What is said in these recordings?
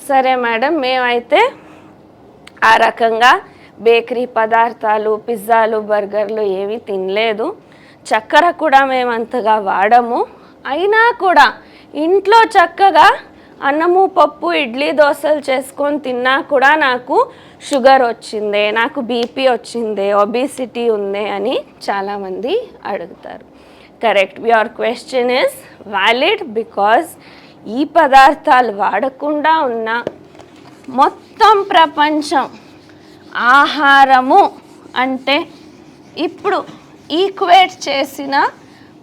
సరే మేడం, మేమైతే ఆ రకంగా బేకరీ పదార్థాలు, పిజ్జాలు, బర్గర్లు ఏవి తినలేదు. చక్కెర కూడా మేము అంతగా వాడము. అయినా కూడా ఇంట్లో చక్కగా అన్నము, పప్పు, ఇడ్లీ, దోశలు చేసుకొని తిన్నా కూడా నాకు షుగర్ వచ్చిందే, నాకు బీపీ వచ్చిందే, ఒబిసిటీ ఉందే అని చాలామంది అడుగుతారు. Correct, your question is valid because ఈ పదార్థాలు వాడకుండా ఉన్న మొత్తం ప్రపంచం ఆహారము అంటే ఇప్పుడు ఈక్వేట్ చేసిన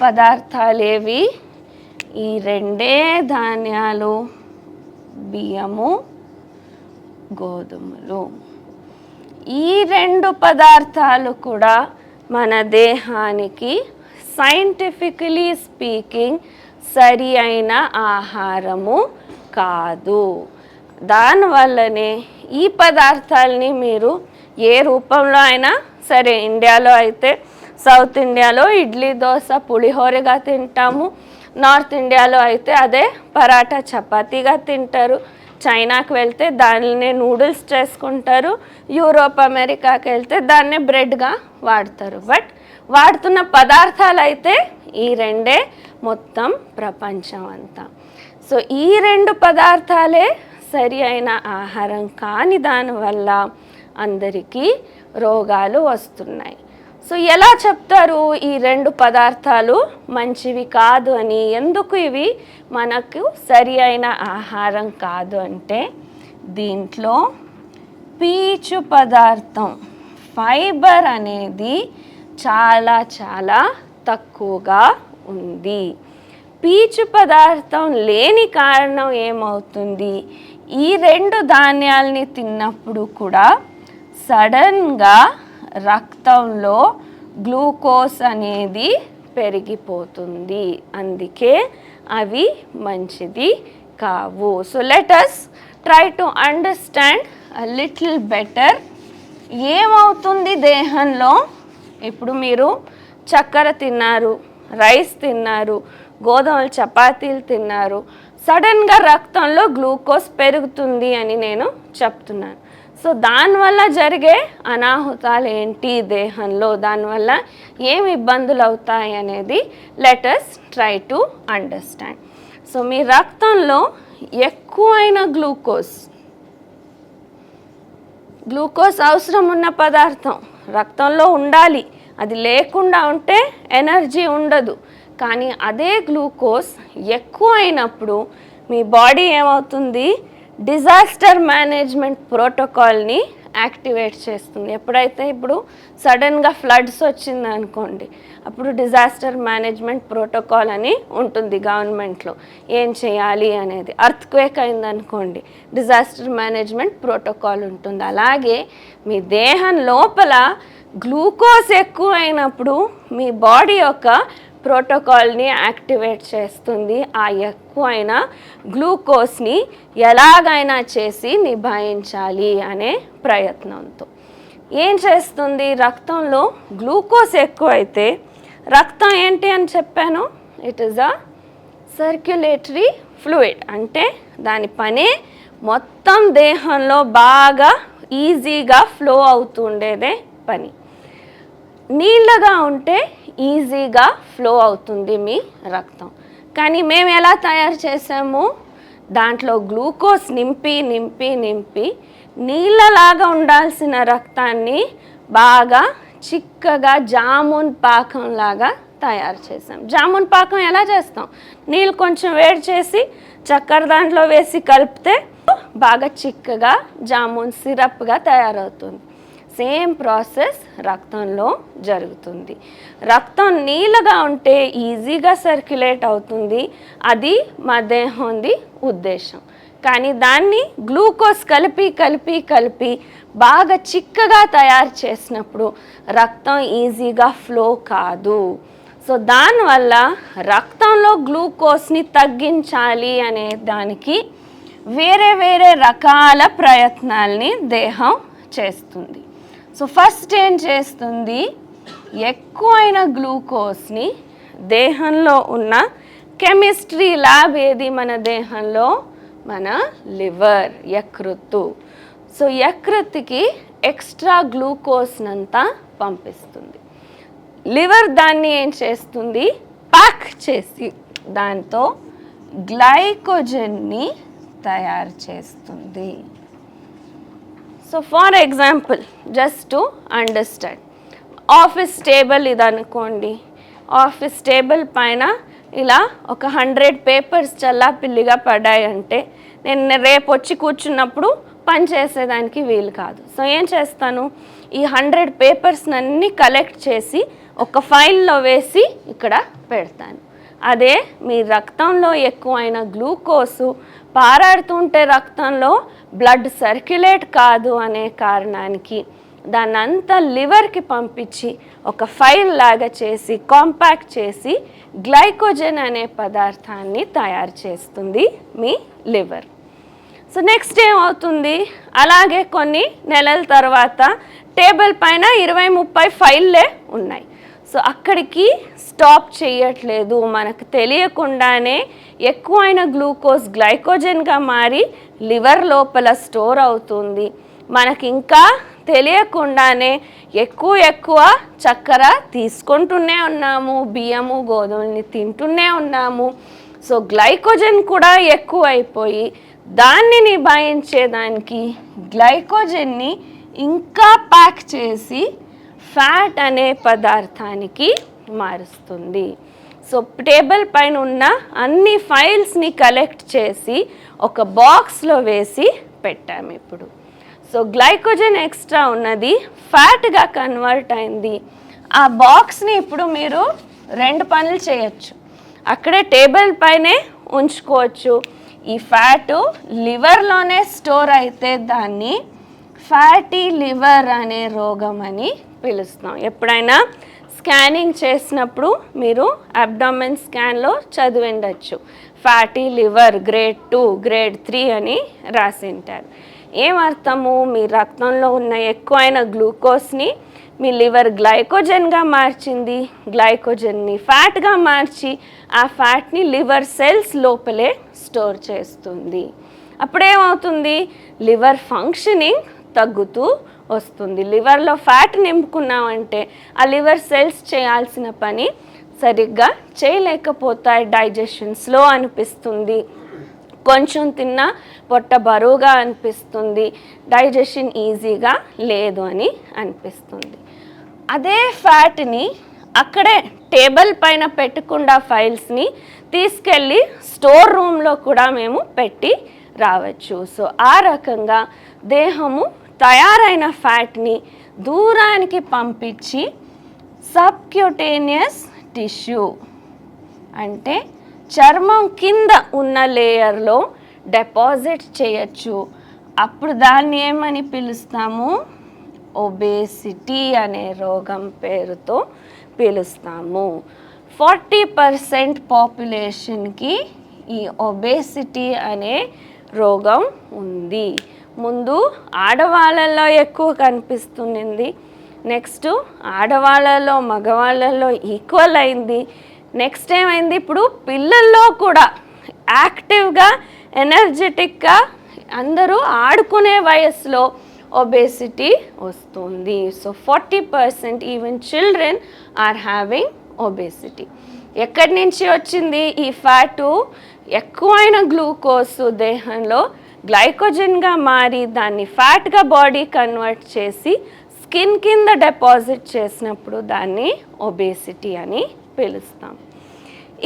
పదార్థాలేవి? ఈ రెండే ధాన్యాలు, బియ్యము, గోధుమలు. ఈ రెండు పదార్థాలు కూడా మన దేహానికి సైంటిఫికలీ స్పీకింగ్ సరి అయిన ఆహారము కాదు. దానివల్లనే ఈ పదార్థాలని మీరు ఏ రూపంలో అయినా సరే, ఇండియాలో అయితే సౌత్ ఇండియాలో ఇడ్లీ, దోశ, పులిహోరగా తింటాము. నార్త్ ఇండియాలో అయితే అదే పరాటా, చపాతీగా తింటారు. చైనాకి వెళ్తే దానినే నూడిల్స్ చేసుకుంటారు. యూరోప్, అమెరికాకి వెళ్తే దాన్నే బ్రెడ్గా వాడతారు. బట్ వాడుతున్న పదార్థాలు అయితే ఈ రెండే మొత్తం ప్రపంచం అంతా. సో ఈ రెండు పదార్థాలే సరి అయిన ఆహారం కాని దానివల్ల అందరికీ రోగాలు వస్తున్నాయి. సో ఎలా చెప్తారు ఈ రెండు పదార్థాలు మంచివి కాదు అని? ఎందుకు ఇవి మనకు సరి అయిన ఆహారం కాదు అంటే, దీంట్లో పీచు పదార్థం, ఫైబర్ అనేది చాలా చాలా తక్కువగా ఉంది. పీచు పదార్థం లేని కారణం ఏమవుతుంది? ఈ రెండు ధాన్యాలని తిన్నప్పుడు కూడా సడన్గా రక్తంలో గ్లూకోజ్ అనేది పెరిగిపోతుంది. అందుకే అవి మంచిది కావు. So let us try to understand a little better. ఏమవుతుంది దేహంలో? ఇప్పుడు మీరు చక్కెర తిన్నారు, రైస్ తిన్నారు, గోధుమలు, చపాతీలు తిన్నారు, సడన్గా రక్తంలో గ్లూకోజ్ పెరుగుతుంది అని నేను చెప్తున్నాను. సో దానివల్ల జరిగే అనాహుతాలు ఏంటి దేహంలో, దానివల్ల ఏమి ఇబ్బందులు అవుతాయి అనేది let us try to understand. So మీ రక్తంలో ఎక్కువైన గ్లూకోజ్ అవసరం ఉన్న పదార్థం రక్తంలో ఉండాలి. అది లేకుండా ఉంటే ఎనర్జీ ఉండదు. కానీ అదే గ్లూకోజ్ ఎక్కువ అయినప్పుడు మీ బాడీ ఏమవుతుంది? డిజాస్టర్ మేనేజ్మెంట్ ప్రోటోకాల్ని యాక్టివేట్ చేస్తుంది. ఎప్పుడైతే ఇప్పుడు సడన్గా ఫ్లడ్స్ వచ్చింది అనుకోండి, అప్పుడు డిజాస్టర్ మేనేజ్మెంట్ ప్రోటోకాల్ అని ఉంటుంది గవర్నమెంట్లో, ఏం చేయాలి అనేది. అర్త్క్వేక్ అయిందనుకోండి, డిజాస్టర్ మేనేజ్మెంట్ ప్రోటోకాల్ ఉంటుంది. అలాగే మీ దేహం లోపల గ్లూకోజ్ ఎక్కువ అయినప్పుడు మీ బాడీ యొక్క ప్రోటోకాల్ని యాక్టివేట్ చేస్తుంది. ఆ ఎక్కువైన గ్లూకోజ్ని ఎలాగైనా చేసి నిభాయించాలి అనే ప్రయత్నంతో ఏం చేస్తుంది? రక్తంలో గ్లూకోజ్ ఎక్కువైతే రక్తం ఏంటి అని చెప్పాను? It is a circulatory fluid. అంటే దాని పనే మొత్తం దేహంలో బాగా ఈజీగా ఫ్లో అవుతుండేదే పని. నీళ్ళగా ఉంటే ఈజీగా ఫ్లో అవుతుంది మీ రక్తం. కానీ మేము ఎలా తయారు చేసాము? దాంట్లో గ్లూకోజ్ నింపి నింపి నింపి నీళ్ళలాగా ఉండాల్సిన రక్తాన్ని బాగా చిక్కగా జామున్ పాకంలాగా తయారు చేసాం. జామున్ పాకం ఎలా చేస్తాం? నీళ్ళు కొంచెం వేడి చేసి చక్కెర దాంట్లో వేసి కలిపితే బాగా చిక్కగా జామున్ సిరప్గా తయారవుతుంది. సేమ్ ప్రాసెస్ రక్తంలో జరుగుతుంది. రక్తం నీళ్ళగా ఉంటే ఈజీగా సర్క్యులేట్ అవుతుంది. అది మా దేహంది ఉద్దేశం. కానీ దాన్ని గ్లూకోజ్ కలిపి కలిపి కలిపి బాగా చిక్కగా తయారు చేసినప్పుడు రక్తం ఈజీగా ఫ్లో కాదు. సో దానివల్ల రక్తంలో గ్లూకోజ్ని తగ్గించాలి అనే దానికి వేరే వేరే రకాల ప్రయత్నాల్ని దేహం చేస్తుంది. సో ఫస్ట్ ఏం చేస్తుంది? ఎక్కువైన గ్లూకోజ్ని దేహంలో ఉన్న కెమిస్ట్రీ ల్యాబ్ ఏది మన దేహంలో? మన లివర్, యకృత్తు. సో యకృత్తుకి ఎక్స్ట్రా గ్లూకోజ్నంతా పంపిస్తుంది. లివర్ దాన్ని ఏం చేస్తుంది, ప్యాక్ చేసి దాంతో గ్లైకోజన్ని తయారు చేస్తుంది. So for example, just to understand, office table ఇది అనుకోండి. ఆఫీస్ టేబుల్ పైన ఇలా ఒక 100 పేపర్స్ చల్లాపిల్లిగా పడ్డాయంటే నేను రేపు వచ్చి కూర్చున్నప్పుడు పని చేసేదానికి వీలు కాదు. సో ఏం చేస్తాను, ఈ 100 పేపర్స్నన్నీ కలెక్ట్ చేసి ఒక ఫైల్లో వేసి ఇక్కడ పెడతాను. అదే మీ రక్తంలో ఎక్కువైన గ్లూకోజు పారాడుతుంటే రక్తంలో బ్లడ్ సర్క్యులేట్ కాదు అనే కారణానికి దాన్ని అంతా లివర్కి పంపించి ఒక ఫైల్ లాగా చేసి కాంపాక్ట్ చేసి గ్లైకోజన్ అనే పదార్థాన్ని తయారు చేస్తుంది మీ లివర్. సో నెక్స్ట్ ఏమవుతుంది, అలాగే కొన్ని నెలల తర్వాత టేబుల్ పైన 20-30 ఫైల్లే ఉన్నాయి. సో అక్కడికి స్టాప్ చేయట్లేదు, మనకు తెలియకుండానే ఎక్కువైన గ్లూకోజ్ గ్లైకోజన్గా మారి లివర్ లోపల స్టోర్ అవుతుంది. మనకి ఇంకా తెలియకుండానే ఎక్కువ చక్కెర తీసుకుంటూనే ఉన్నాము, బియ్యము గోధుమల్ని తింటూనే ఉన్నాము. సో గ్లైకోజన్ కూడా ఎక్కువ అయిపోయి దాన్ని నిభాయించేదానికి గ్లైకోజన్ని ఇంకా ప్యాక్ చేసి ఫ్యాట్ అనే పదార్థానికి మారుస్తుంది. సో టేబుల్ పైన ఉన్న అన్ని ఫైల్స్ని కలెక్ట్ చేసి ఒక బాక్స్లో వేసి పెట్టాము ఇప్పుడు. సో గ్లైకోజన్ ఎక్స్ట్రా ఉన్నది ఫ్యాట్గా కన్వర్ట్ అయింది. ఆ బాక్స్ని ఇప్పుడు మీరు 2 పనులు చేయొచ్చు. అక్కడే టేబుల్ పైనే ఉంచుకోవచ్చు. ఈ ఫ్యాటు లివర్లోనే స్టోర్ అయితే దాన్ని ఫ్యాటీ లివర్ అనే రోగం అని పిలుస్తాం. ఎప్పుడైనా స్కానింగ్ చేసినప్పుడు మీరు అబ్డామెన్ స్కాన్లో చదివి ఉండొచ్చు, ఫ్యాటీ లివర్ గ్రేడ్ 2, గ్రేడ్ 3 అని రాసింటారు. ఏమర్థము, మీ రక్తంలో ఉన్న ఎక్కువైన గ్లూకోజ్ని మీ లివర్ గ్లైకోజన్గా మార్చింది, గ్లైకోజన్ని ఫ్యాట్గా మార్చి ఆ ఫ్యాట్ని లివర్ సెల్స్ లోపలే స్టోర్ చేస్తుంది. అప్పుడేమవుతుంది, లివర్ ఫంక్షనింగ్ తగ్గుతూ వస్తుంది. లివర్లో ఫ్యాట్ నింపుకున్నామంటే ఆ లివర్ సెల్స్ చేయాల్సిన పని సరిగ్గా చేయలేకపోతాయి. డైజెషన్ స్లో అనిపిస్తుంది, కొంచెం తిన్నా పొట్ట బరువుగా అనిపిస్తుంది, డైజెషన్ ఈజీగా లేదు అని అనిపిస్తుంది. అదే ఫ్యాట్ని అక్కడే టేబుల్ పైన పెట్టకుండా ఫైల్స్ని తీసుకెళ్ళి స్టోర్ రూమ్లో కూడా మేము పెట్టి రావచ్చు. సో ఆ రకంగా దేహము తయారైన ఫ్యాట్ని దూరానికి పంపించి సబ్క్యూటేనియస్ టిష్యూ అంటే చర్మం కింద ఉన్న లేయర్లో డిపాజిట్ చేయొచ్చు. అప్పుడు దాన్ని ఏమని పిలుస్తాము, ఒబేసిటీ అనే రోగం పేరుతో పిలుస్తాము. 40% పాపులేషన్కి ఈ ఒబేసిటీ అనే రోగం ఉంది. ముందు ఆడవాళ్ళల్లో ఎక్కువ కనిపిస్తుంది, నెక్స్ట్ ఆడవాళ్ళలో మగవాళ్ళలో ఈక్వల్ అయింది. నెక్స్ట్ ఏమైంది, ఇప్పుడు పిల్లల్లో కూడా యాక్టివ్గా ఎనర్జెటిక్గా అందరూ ఆడుకునే వయసులో ఒబేసిటీ వస్తుంది. So 40% even children are having obesity. ఎక్కడి నుంచి వచ్చింది ఈ ఫ్యాటు, ఎక్కువైన గ్లూకోజ్ దేహంలో గ్లైకోజన్గా మారి దాన్ని ఫ్యాట్గా బాడీ కన్వర్ట్ చేసి స్కిన్ కింద డిపాజిట్ చేసినప్పుడు దాన్ని ఒబేసిటీ అని పిలుస్తాం.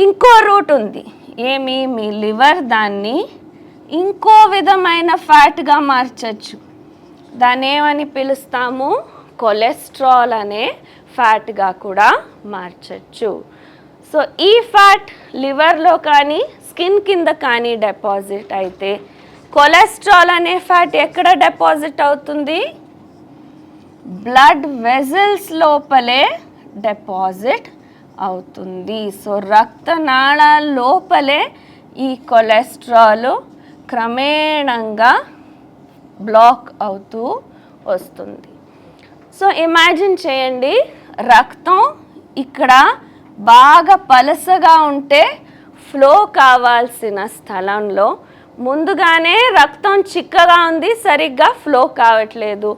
ఇంకో రూట్ ఉంది, ఏమి, మీ లివర్ దాన్ని ఇంకో విధమైన ఫ్యాట్గా మార్చచ్చు. దాన్ని ఏమని పిలుస్తాము, కొలెస్ట్రాల్ అనే ఫ్యాట్గా కూడా మార్చచ్చు. సో ఈ ఫ్యాట్ లివర్లో కానీ స్కిన్ కింద కానీ డిపాజిట్ అయితే కొలెస్ట్రాల్ అనే ఫ్యాట్ ఎక్కడ డిపాజిట్ అవుతుంది, బ్లడ్ వెజల్స్ లోపలే డిపాజిట్ అవుతుంది. సో రక్తనాళాల లోపలే ఈ కొలెస్ట్రాల్ క్రమేణంగా బ్లాక్ అవుతూ వస్తుంది. సో ఇమాజిన్ చేయండి, రక్తం ఇక్కడ బాగా పలసగా ఉంటే ఫ్లో కావాల్సిన స్థలంలో ముందుగానే రక్తం చిక్కగా ఉంది, సరిగ్గా ఫ్లో కావట్లేదు.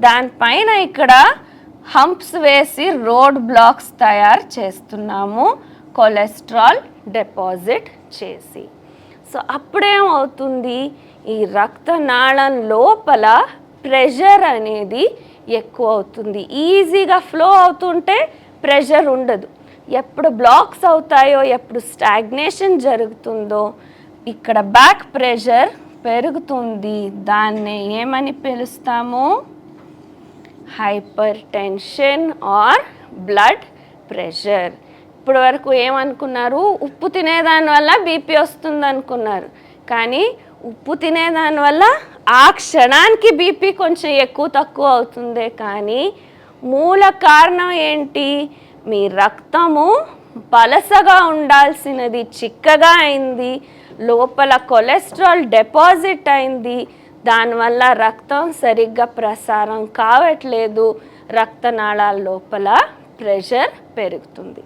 దానిపైన ఇక్కడ హంప్స్ వేసి రోడ్ బ్లాక్స్ తయారు చేస్తున్నాము కొలెస్ట్రాల్ డిపాజిట్ చేసి. సో అప్పుడేమవుతుంది, ఈ రక్తనాళం లోపల ప్రెషర్ అనేది ఎక్కువ అవుతుంది. ఈజీగా ఫ్లో అవుతుంటే ప్రెషర్ ఉండదు. ఎప్పుడు బ్లాక్స్ అవుతాయో, ఎప్పుడు స్టాగ్నేషన్ జరుగుతుందో ఇక్కడ బ్యాక్ ప్రెషర్ పెరుగుతుంది. దాన్ని ఏమని పిలుస్తాము? Hyper tension are blood pressure. ఇప్పుడు వరకు ఏమనుకున్నారు? ఉప్పు తినేదాని వల్ల బీపీ వస్తుంది అనుకున్నారు. కానీ ఉప్పు తినేదాని వల్ల ఆ క్షణానికి బీపీ కొంచెం ఎక్కువ తక్కువ అవుతుందే, కానీ మూల కారణం ఏంటి? మీ రక్తము పలసగా ఉండాల్సినది చిక్కగా అయింది, లోపల కొలెస్ట్రాల్ డిపాజిట్ అయింది. దానివల్ల రక్తం సరిగ్గా ప్రసారం కావట్లేదు, రక్తనాళాల లోపల ప్రెషర్ పెరుగుతుంది.